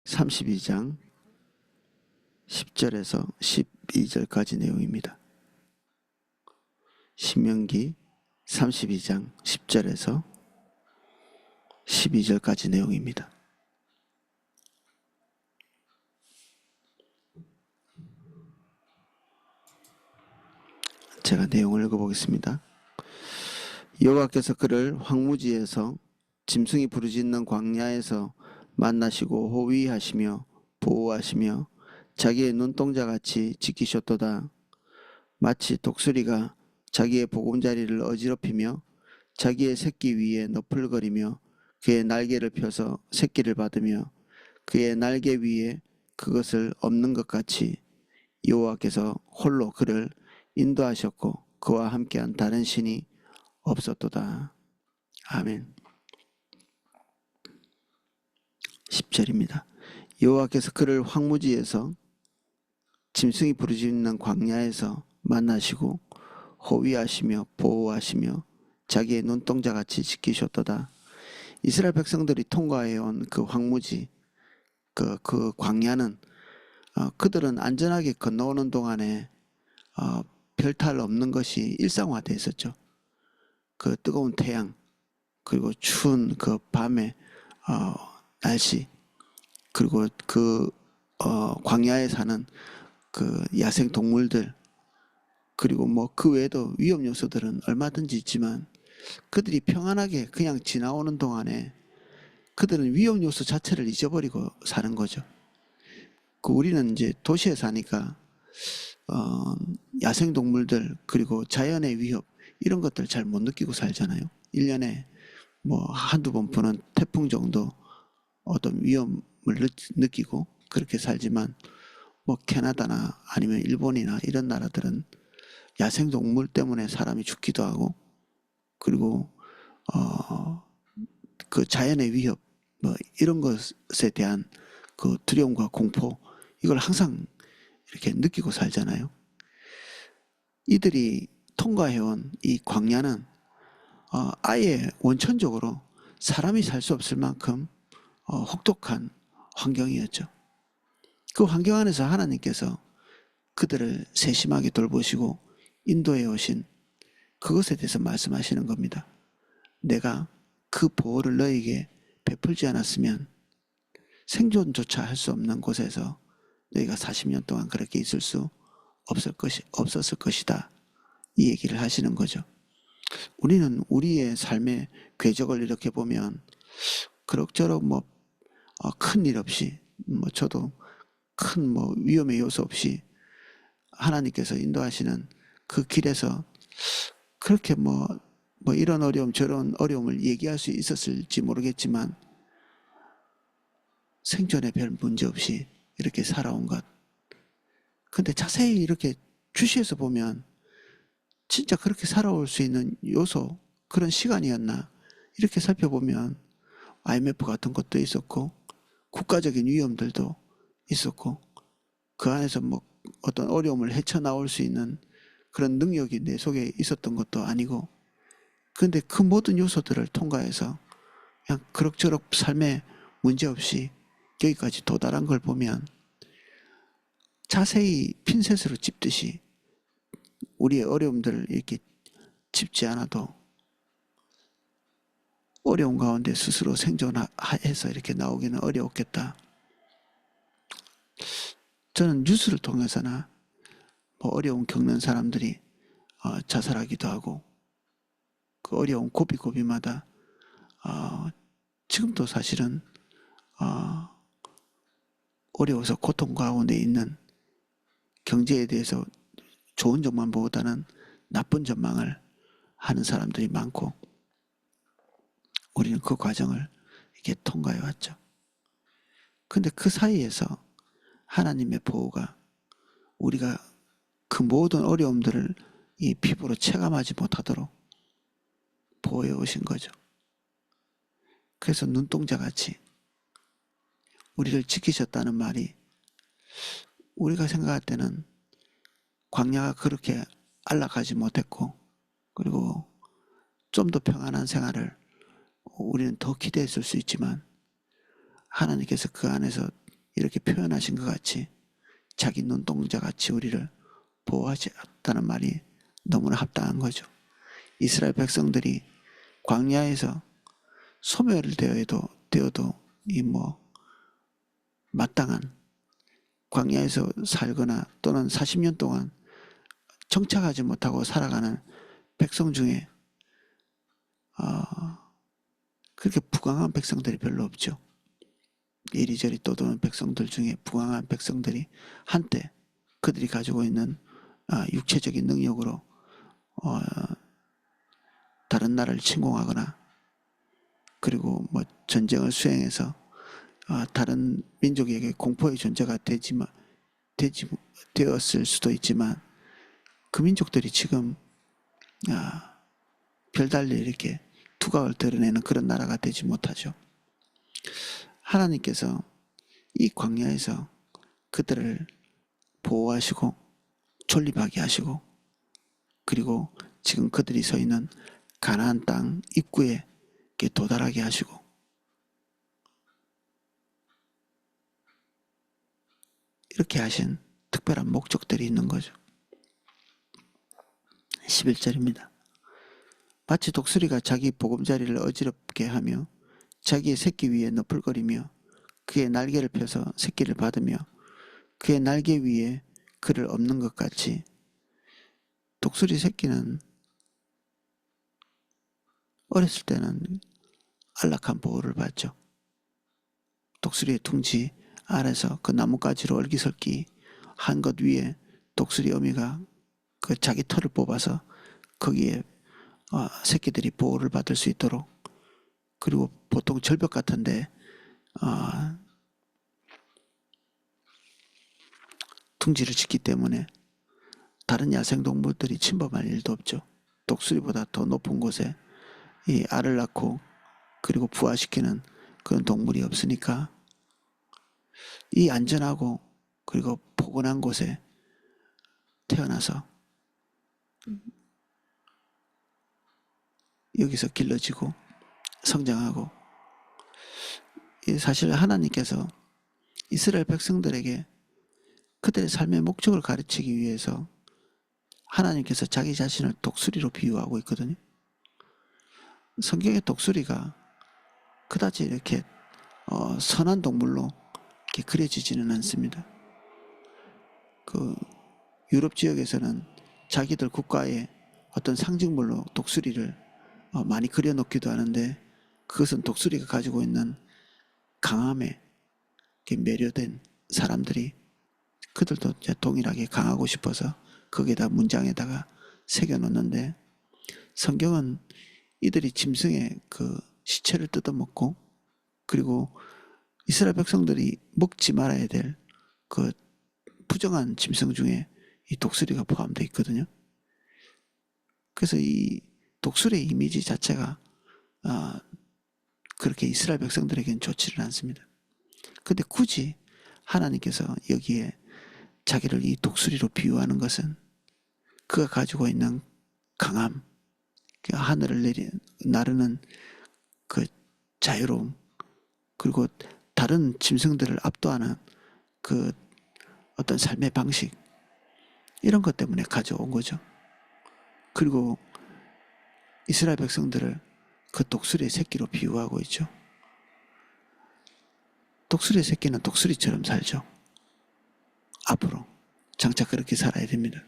32장 10절에서 12절까지 내용입니다. 신명기 32장 10절에서 12절까지 내용입니다. 제가 내용을 읽어보겠습니다. 여호와께서 그를 황무지에서 짐승이 부르짖는 광야에서 만나시고 호위하시며 보호하시며 자기의 눈동자같이 지키셨도다. 마치 독수리가 자기의 보금자리를 어지럽히며 자기의 새끼 위에 너풀거리며 그의 날개를 펴서 새끼를 받으며 그의 날개 위에 그것을 엎는 것 같이 여호와께서 홀로 그를 인도하셨고 그와 함께한 다른 신이 없었도다. 아멘. 10절입니다. 여호와께서 그를 황무지에서 짐승이 부르짖는 광야에서 만나시고 호위하시며 보호하시며 자기의 눈동자같이 지키셨도다. 이스라엘 백성들이 통과해온 그 황무지, 그 광야는 그들은 안전하게 건너오는 동안에 별탈 없는 것이 일상화되어 있었죠. 그 뜨거운 태양 그리고 추운 그 밤의 날씨 그리고 그 광야에 사는 그 야생 동물들 그리고 뭐 그 외에도 위험 요소들은 얼마든지 있지만 그들이 평안하게 그냥 지나오는 동안에 그들은 위험 요소 자체를 잊어버리고 사는 거죠. 그 우리는 이제 도시에 사니까 야생 동물들 그리고 자연의 위협 이런 것들 잘 못 느끼고 살잖아요. 1년에 뭐 한두 번 부는 태풍 정도 어떤 위험을 느끼고 그렇게 살지만 뭐 캐나다나 아니면 일본이나 이런 나라들은 야생 동물 때문에 사람이 죽기도 하고 그리고 그 자연의 위협 뭐 이런 것에 대한 그 두려움과 공포 이걸 항상 이렇게 느끼고 살잖아요. 이들이 통과해온 이 광야는 아예 원천적으로 사람이 살 수 없을 만큼 혹독한 환경이었죠. 그 환경 안에서 하나님께서 그들을 세심하게 돌보시고 인도해 오신 그것에 대해서 말씀하시는 겁니다. 내가 그 보호를 너에게 베풀지 않았으면 생존조차 할 수 없는 곳에서 너희가 40년 동안 그렇게 있을 수 없었을 것이다. 이 얘기를 하시는 거죠. 우리는 우리의 삶의 궤적을 이렇게 보면 그럭저럭 뭐 큰 일 없이 뭐 저도 큰 뭐 위험의 요소 없이 하나님께서 인도하시는 그 길에서 그렇게 뭐 이런 어려움 저런 어려움을 얘기할 수 있었을지 모르겠지만 생존에 별 문제 없이 이렇게 살아온 것. 근데 자세히 이렇게 주시해서 보면 진짜 그렇게 살아올 수 있는 요소 그런 시간이었나 이렇게 살펴보면 IMF 같은 것도 있었고 국가적인 위험들도 있었고 그 안에서 뭐 어떤 어려움을 헤쳐나올 수 있는 그런 능력이 내 속에 있었던 것도 아니고 근데 그 모든 요소들을 통과해서 그냥 그럭저럭 삶에 문제없이 여기까지 도달한 걸 보면 자세히 핀셋으로 짚듯이 우리의 어려움들을 이렇게 짚지 않아도 어려운 가운데 스스로 생존해서 이렇게 나오기는 어려웠겠다. 저는 뉴스를 통해서나 뭐 어려움 겪는 사람들이 자살하기도 하고 그 어려운 고비고비마다 지금도 사실은 어려워서 고통 가운데 있는 경제에 대해서 좋은 점만 보다는 나쁜 전망을 하는 사람들이 많고 우리는 그 과정을 이렇게 통과해 왔죠. 근데 그 사이에서 하나님의 보호가 우리가 그 모든 어려움들을 이 피부로 체감하지 못하도록 보호해 오신 거죠. 그래서 눈동자같이 우리를 지키셨다는 말이 우리가 생각할 때는 광야가 그렇게 안락하지 못했고 그리고 좀 더 평안한 생활을 우리는 더 기대했을 수 있지만 하나님께서 그 안에서 이렇게 표현하신 것 같이 자기 눈동자 같이 우리를 보호하셨다는 말이 너무나 합당한 거죠. 이스라엘 백성들이 광야에서 소멸되어도 이 마땅한 광야에서 살거나 또는 40년 동안 정착하지 못하고 살아가는 백성 중에 그렇게 부강한 백성들이 별로 없죠. 이리저리 떠도는 백성들 중에 부강한 백성들이 한때 그들이 가지고 있는 육체적인 능력으로 다른 나라를 침공하거나 그리고 전쟁을 수행해서 다른 민족에게 공포의 존재가 되었을 수도 있지만 그 민족들이 지금 별달리 이렇게 두각을 드러내는 그런 나라가 되지 못하죠. 하나님께서 이 광야에서 그들을 보호하시고 존립하게 하시고 그리고 지금 그들이 서 있는 가나안 땅 입구에 도달하게 하시고 이렇게 하신 특별한 목적들이 있는 거죠. 11절입니다. 마치 독수리가 자기 보금자리를 어지럽게 하며 자기의 새끼 위에 너풀거리며 그의 날개를 펴서 새끼를 받으며 그의 날개 위에 그를 엎는 것 같이 독수리 새끼는 어렸을 때는 안락한 보호를 받죠. 독수리의 둥지 아래서 그 나뭇가지로 얼기설기 한 것 위에 독수리 어미가 그 자기 털을 뽑아서 거기에 새끼들이 보호를 받을 수 있도록 그리고 보통 절벽 같은데 둥지를 짓기 때문에 다른 야생동물들이 침범할 일도 없죠. 독수리보다 더 높은 곳에 이 알을 낳고 그리고 부화시키는 그런 동물이 없으니까 이 안전하고 그리고 포근한 곳에 태어나서 여기서 길러지고 성장하고 사실 하나님께서 이스라엘 백성들에게 그들의 삶의 목적을 가르치기 위해서 하나님께서 자기 자신을 독수리로 비유하고 있거든요. 성경의 독수리가 그다지 이렇게 선한 동물로 이렇게 그려지지는 않습니다. 그 유럽 지역에서는 자기들 국가의 어떤 상징물로 독수리를 많이 그려놓기도 하는데 그것은 독수리가 가지고 있는 강함에 매료된 사람들이 그들도 동일하게 강하고 싶어서 거기에다 문장에다가 새겨놓는데 성경은 이들이 짐승의 그 시체를 뜯어먹고 그리고 이스라엘 백성들이 먹지 말아야 될 그 부정한 짐승 중에 이 독수리가 포함되어 있거든요. 그래서 이 독수리의 이미지 자체가 그렇게 이스라엘 백성들에게는 좋지는 않습니다. 근데 굳이 하나님께서 여기에 자기를 이 독수리로 비유하는 것은 그가 가지고 있는 강함, 하늘을 나르는 그 자유로움, 그리고 다른 짐승들을 압도하는 그 어떤 삶의 방식, 이런 것 때문에 가져온 거죠. 그리고 이스라엘 백성들을 그 독수리의 새끼로 비유하고 있죠. 독수리의 새끼는 독수리처럼 살죠. 앞으로 장차 그렇게 살아야 됩니다.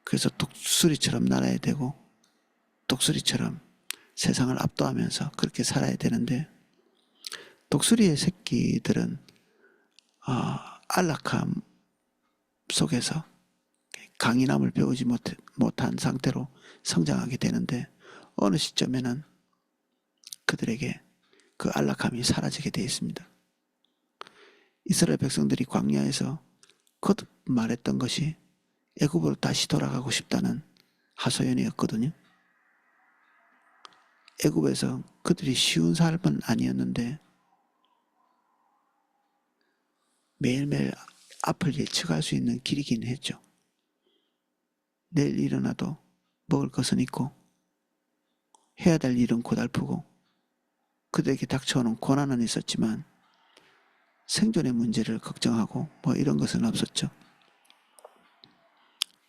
그래서 독수리처럼 날아야 되고 독수리처럼 세상을 압도하면서 그렇게 살아야 되는데 독수리의 새끼들은 안락함 속에서 강인함을 배우지 못한 상태로 성장하게 되는데 어느 시점에는 그들에게 그 안락함이 사라지게 되어 있습니다. 이스라엘 백성들이 광야에서 거듭 말했던 것이 애굽으로 다시 돌아가고 싶다는 하소연이었거든요. 애굽에서 그들이 쉬운 삶은 아니었는데 매일매일 앞을 예측할 수 있는 길이긴 했죠. 내일 일어나도 먹을 것은 있고 해야 될 일은 고달프고 그들에게 닥쳐오는 고난은 있었지만 생존의 문제를 걱정하고 뭐 이런 것은 없었죠.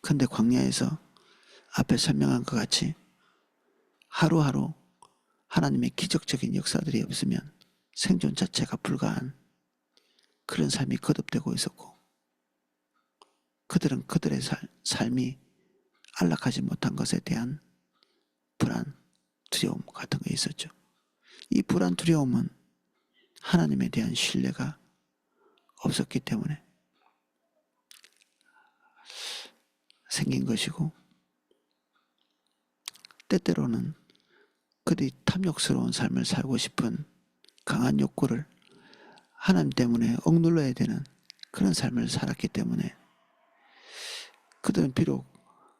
근데 광야에서 앞에 설명한 것 같이 하루하루 하나님의 기적적인 역사들이 없으면 생존 자체가 불가한 그런 삶이 거듭되고 있었고, 그들은 그들의 삶이 안락하지 못한 것에 대한 불안, 두려움 같은 게 있었죠. 이 불안, 두려움은 하나님에 대한 신뢰가 없었기 때문에 생긴 것이고, 때때로는 그들이 탐욕스러운 삶을 살고 싶은 강한 욕구를 하나님 때문에 억눌러야 되는 그런 삶을 살았기 때문에 그들은 비록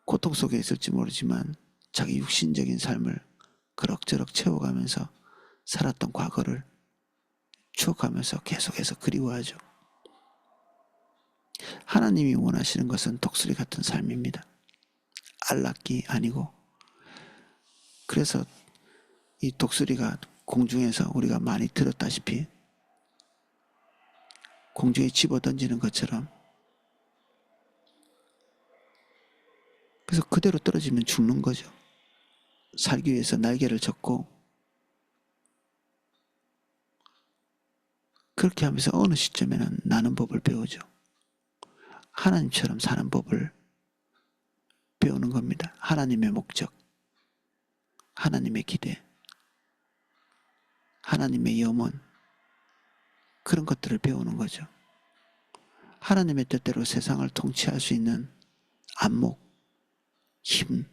고통 속에 있을지 모르지만 자기 육신적인 삶을 그럭저럭 채워가면서 살았던 과거를 추억하면서 계속해서 그리워하죠. 하나님이 원하시는 것은 독수리 같은 삶입니다. 안락이 아니고. 그래서 이 독수리가 공중에서 우리가 많이 들었다시피 공중에 집어던지는 것처럼, 그래서 그대로 떨어지면 죽는 거죠. 살기 위해서 날개를 젓고, 그렇게 하면서 어느 시점에는 나는 법을 배우죠. 하나님처럼 사는 법을 배우는 겁니다. 하나님의 목적, 하나님의 기대, 하나님의 염원, 그런 것들을 배우는 거죠. 하나님의 뜻대로 세상을 통치할 수 있는 안목, 힘,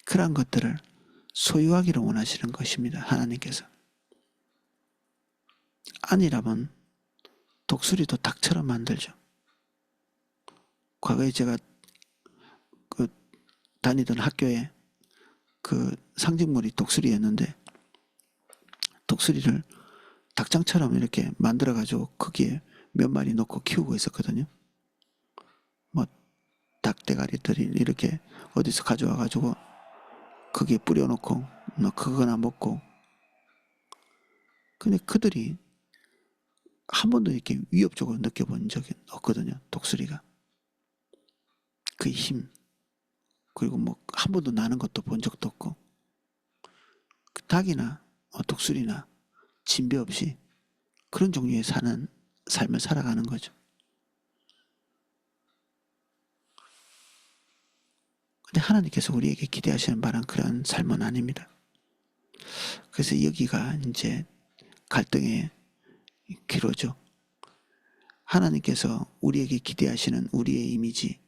그러한 것들을 소유하기를 원하시는 것입니다. 하나님께서. 아니라면 독수리도 닭처럼 만들죠. 과거에 제가 다니던 학교에 상징물이 독수리였는데, 독수리를 닭장처럼 이렇게 만들어가지고 거기에 몇 마리 넣고 키우고 있었거든요. 뭐 닭대가리들이 이렇게 어디서 가져와가지고 거기에 뿌려놓고 뭐 그거나 먹고. 근데 그들이 한 번도 이렇게 위협적으로 느껴본 적이 없거든요. 독수리가. 그 힘, 그리고 뭐 한 번도 나는 것도 본 적도 없고, 그 닭이나 독수리나 진배 없이 그런 종류의 사는 삶을 살아가는 거죠. 근데 하나님께서 우리에게 기대하시는 바는 그런 삶은 아닙니다. 그래서 여기가 이제 갈등의 기로죠. 하나님께서 우리에게 기대하시는 우리의 이미지,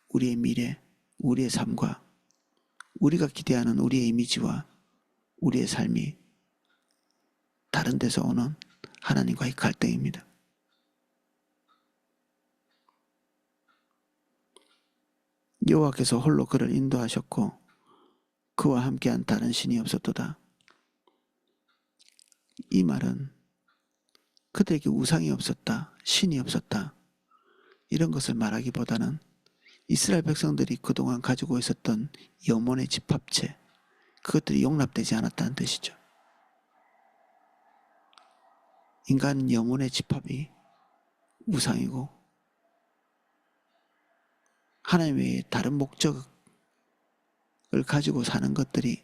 우리의 미래, 우리의 삶과 우리가 기대하는 우리의 이미지와 우리의 삶이 다른 데서 오는 하나님과의 갈등입니다. 여호와께서 홀로 그를 인도하셨고 그와 함께한 다른 신이 없었도다. 이 말은 그들에게 우상이 없었다, 신이 없었다, 이런 것을 말하기보다는 이스라엘 백성들이 그동안 가지고 있었던 염원의 집합체, 그것들이 용납되지 않았다는 뜻이죠. 인간 염원의 집합이 우상이고 하나님 외에 다른 목적을 가지고 사는 것들이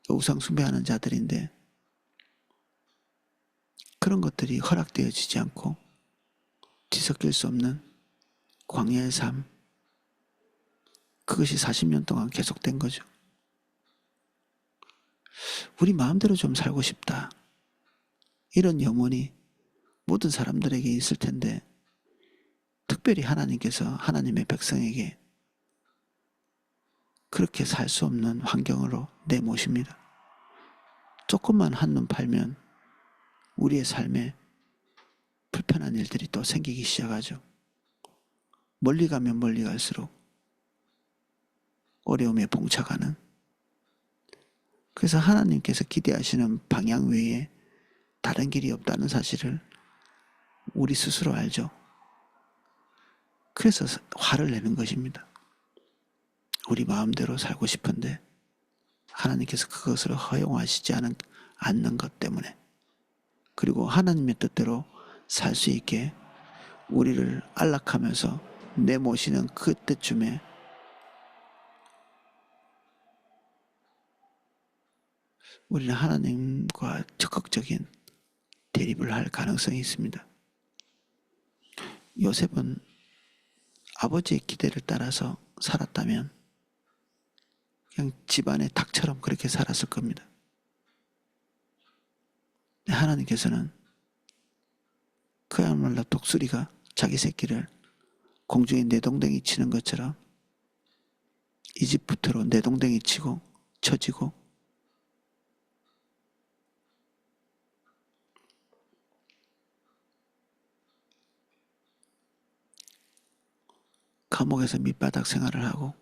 우상 숭배하는 자들인데, 그런 것들이 허락되어지지 않고 뒤섞일 수 없는 광야의 삶, 그것이 40년 동안 계속된 거죠. 우리 마음대로 좀 살고 싶다, 이런 염원이 모든 사람들에게 있을 텐데, 특별히 하나님께서 하나님의 백성에게 그렇게 살 수 없는 환경으로 내모십니다. 조금만 한눈 팔면 우리의 삶에 불편한 일들이 또 생기기 시작하죠. 멀리 가면 멀리 갈수록 어려움에 봉착하는. 그래서 하나님께서 기대하시는 방향 외에 다른 길이 없다는 사실을 우리 스스로 알죠. 그래서 화를 내는 것입니다. 우리 마음대로 살고 싶은데 하나님께서 그것을 허용하시지 않는 것 때문에 그리고 하나님의 뜻대로 살 수 있게 우리를 안락하면서 내모시는 그때쯤에 우리는 하나님과 적극적인 대립을 할 가능성이 있습니다. 요셉은 아버지의 기대를 따라서 살았다면 그냥 집안의 닭처럼 그렇게 살았을 겁니다. 하나님께서는 그야말로 독수리가 자기 새끼를 공중에 내동댕이 치는 것처럼 이집트로 내동댕이 치고 쳐지고 감옥에서 밑바닥 생활을 하고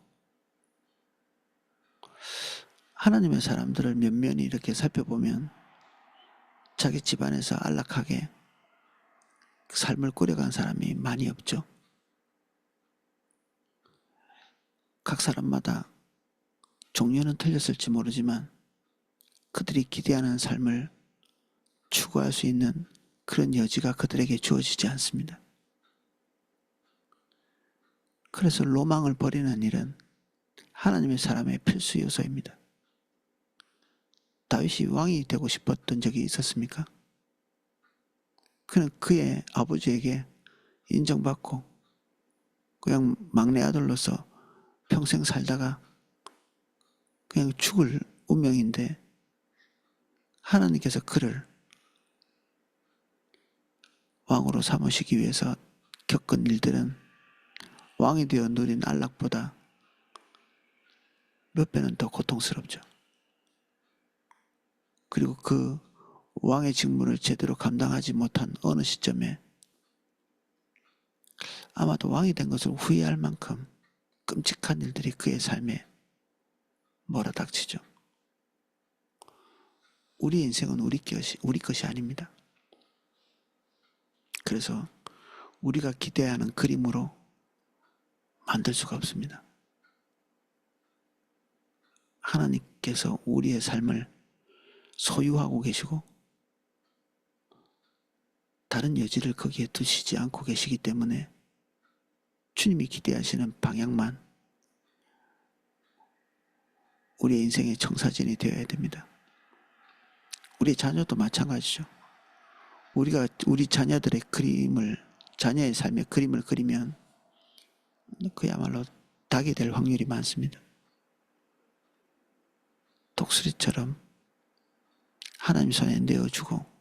하나님의 사람들을 면면히 이렇게 살펴보면 자기 집안에서 안락하게 삶을 꾸려간 사람이 많이 없죠. 각 사람마다 종류는 틀렸을지 모르지만 그들이 기대하는 삶을 추구할 수 있는 그런 여지가 그들에게 주어지지 않습니다. 그래서 로망을 버리는 일은 하나님의 사람의 필수 요소입니다. 다윗이 왕이 되고 싶었던 적이 있었습니까? 그는 그의 아버지에게 인정받고 그냥 막내 아들로서 평생 살다가 그냥 죽을 운명인데 하나님께서 그를 왕으로 삼으시기 위해서 겪은 일들은 왕이 되어 누린 안락보다 몇 배는 더 고통스럽죠. 그리고 그 왕의 직무를 제대로 감당하지 못한 어느 시점에 아마도 왕이 된 것을 후회할 만큼 끔찍한 일들이 그의 삶에 몰아닥치죠. 우리 인생은 우리 것이 아닙니다. 그래서 우리가 기대하는 그림으로 만들 수가 없습니다. 하나님께서 우리의 삶을 소유하고 계시고 다른 여지를 거기에 두시지 않고 계시기 때문에 주님이 기대하시는 방향만 우리의 인생의 청사진이 되어야 됩니다. 우리 자녀도 마찬가지죠. 우리가 우리 자녀들의 자녀의 삶의 그림을 그리면 그야말로 닭이 될 확률이 많습니다. 독수리처럼 하나님 손에 내어주고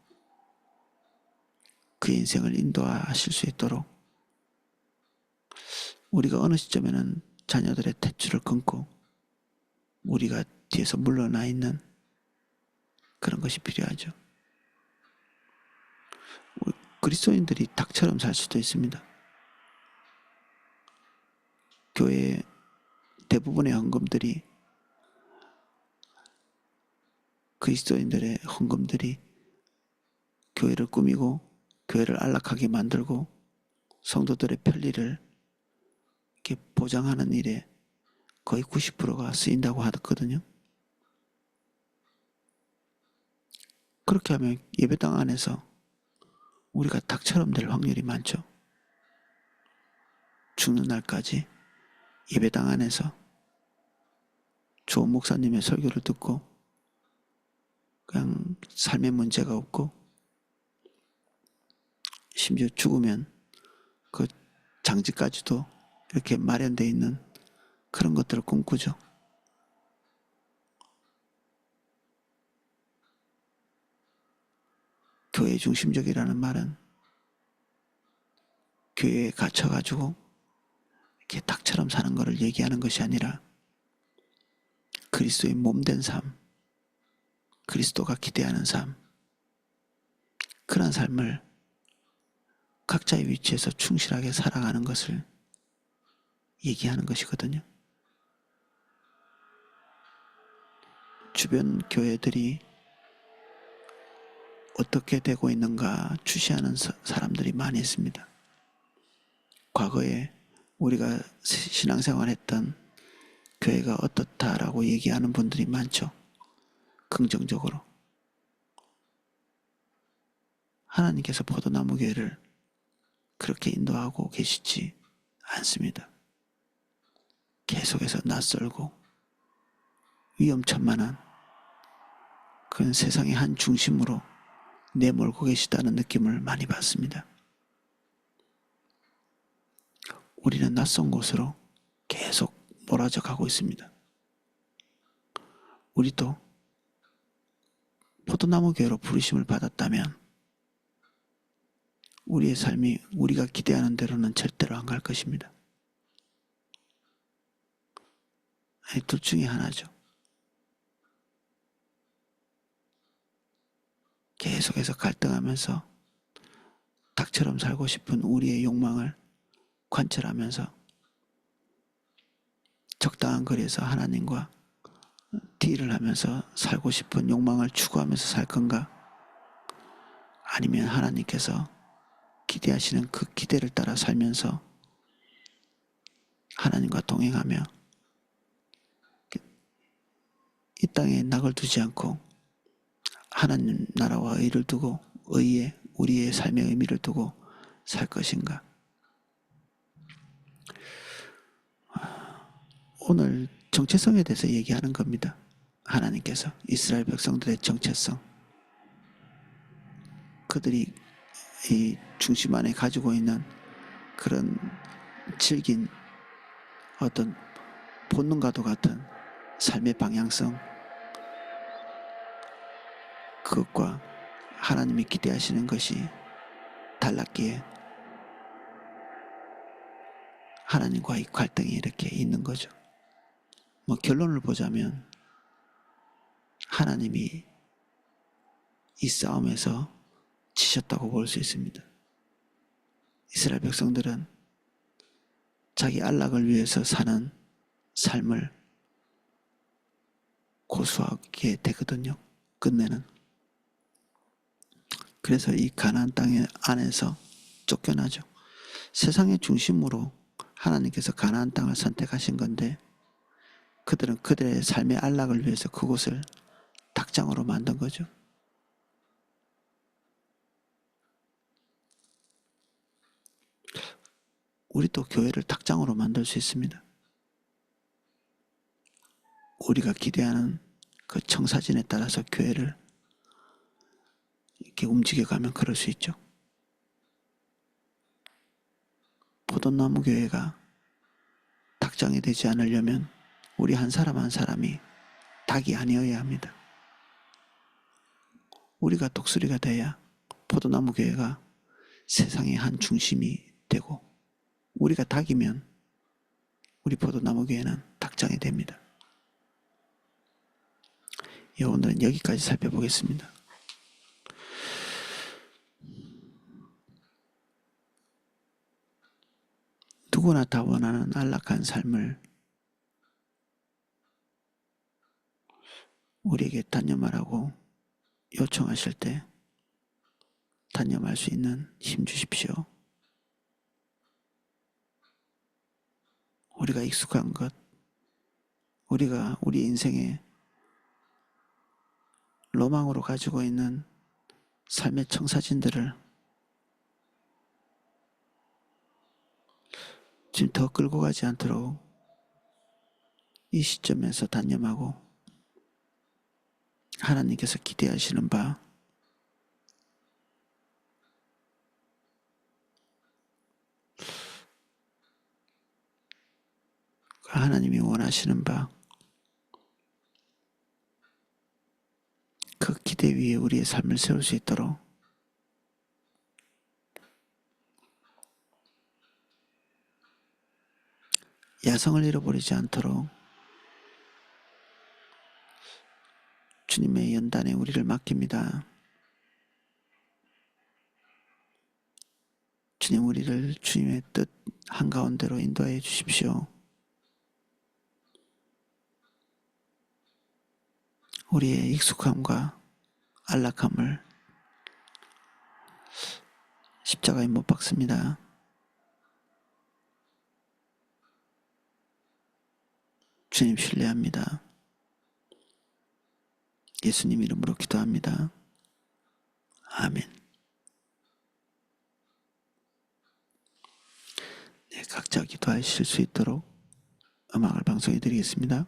그 인생을 인도하실 수 있도록 우리가 어느 시점에는 자녀들의 탯줄을 끊고 우리가 뒤에서 물러나 있는 그런 것이 필요하죠. 그리스도인들이 닭처럼 살 수도 있습니다. 교회의 대부분의 헌금들이 그리스도인들의 헌금들이 교회를 꾸미고 교회를 안락하게 만들고 성도들의 편리를 이렇게 보장하는 일에 거의 90%가 쓰인다고 하거든요. 그렇게 하면 예배당 안에서 우리가 닭처럼 될 확률이 많죠. 죽는 날까지 예배당 안에서 좋은 목사님의 설교를 듣고 그냥 삶에 문제가 없고 심지어 죽으면 그 장지까지도 이렇게 마련되어 있는 그런 것들을 꿈꾸죠. 교회 중심적이라는 말은 교회에 갇혀가지고 이렇게 닭처럼 사는 것을 얘기하는 것이 아니라 그리스도의 몸된 삶, 그리스도가 기대하는 삶, 그런 삶을 각자의 위치에서 충실하게 살아가는 것을 얘기하는 것이거든요. 주변 교회들이 어떻게 되고 있는가 주시하는 사람들이 많이 있습니다. 과거에 우리가 신앙생활했던 교회가 어떻다라고 얘기하는 분들이 많죠. 긍정적으로. 하나님께서 포도나무 교회를 그렇게 인도하고 계시지 않습니다. 계속해서 낯설고 위험천만한 그런 세상의 한 중심으로 내몰고 계시다는 느낌을 많이 받습니다. 우리는 낯선 곳으로 계속 몰아져 가고 있습니다. 우리도 포도나무 교회로 부르심을 받았다면 우리의 삶이 우리가 기대하는 대로는 절대로 안 갈 것입니다. 둘 중에 하나죠. 계속해서 갈등하면서 닭처럼 살고 싶은 우리의 욕망을 관찰하면서 적당한 거리에서 하나님과 딜을 하면서 살고 싶은 욕망을 추구하면서 살 건가? 아니면 하나님께서 기대하시는 그 기대를 따라 살면서 하나님과 동행하며 이 땅에 낙을 두지 않고 하나님 나라와 의를 두고 의에 우리의 삶의 의미를 두고 살 것인가? 오늘 정체성에 대해서 얘기하는 겁니다. 하나님께서 이스라엘 백성들의 정체성, 그들이 이 중심 안에 가지고 있는 그런 질긴 어떤 본능과도 같은 삶의 방향성, 그것과 하나님이 기대하시는 것이 달랐기에 하나님과의 갈등이 이렇게 있는 거죠. 결론을 보자면 하나님이 이 싸움에서 지셨다고 볼 수 있습니다. 이스라엘 백성들은 자기 안락을 위해서 사는 삶을 고수하게 되거든요. 끝내는. 그래서 이 가나안 땅 안에서 쫓겨나죠. 세상의 중심으로 하나님께서 가나안 땅을 선택하신 건데 그들은 그들의 삶의 안락을 위해서 그곳을 닭장으로 만든 거죠. 우리도 교회를 닭장으로 만들 수 있습니다. 우리가 기대하는 그 청사진에 따라서 교회를 이렇게 움직여가면 그럴 수 있죠. 포도나무 교회가 닭장이 되지 않으려면 우리 한 사람 한 사람이 닭이 아니어야 합니다. 우리가 독수리가 돼야 포도나무 교회가 세상의 한 중심이 되고, 우리가 닭이면 우리 포도나무 교회는 닭장이 됩니다. 오늘은 여기까지 살펴보겠습니다. 누구나 다 원하는 안락한 삶을 우리에게 단념하라고 요청하실 때 단념할 수 있는 힘 주십시오. 우리가 익숙한 것, 우리가 우리 인생의 로망으로 가지고 있는 삶의 청사진들을 지금 더 끌고 가지 않도록 이 시점에서 단념하고 하나님께서 기대하시는 바, 하나님이 원하시는 바, 그 기대 위에 우리의 삶을 세울 수 있도록 야성을 잃어버리지 않도록 주님의 연단에 우리를 맡깁니다. 주님, 우리를 주님의 뜻 한가운데로 인도하여 주십시오. 우리의 익숙함과 안락함을 십자가에 못 박습니다. 주님 신뢰합니다. 예수님 이름으로 기도합니다. 아멘. 각자 기도하실 수 있도록 음악을 방송해 드리겠습니다.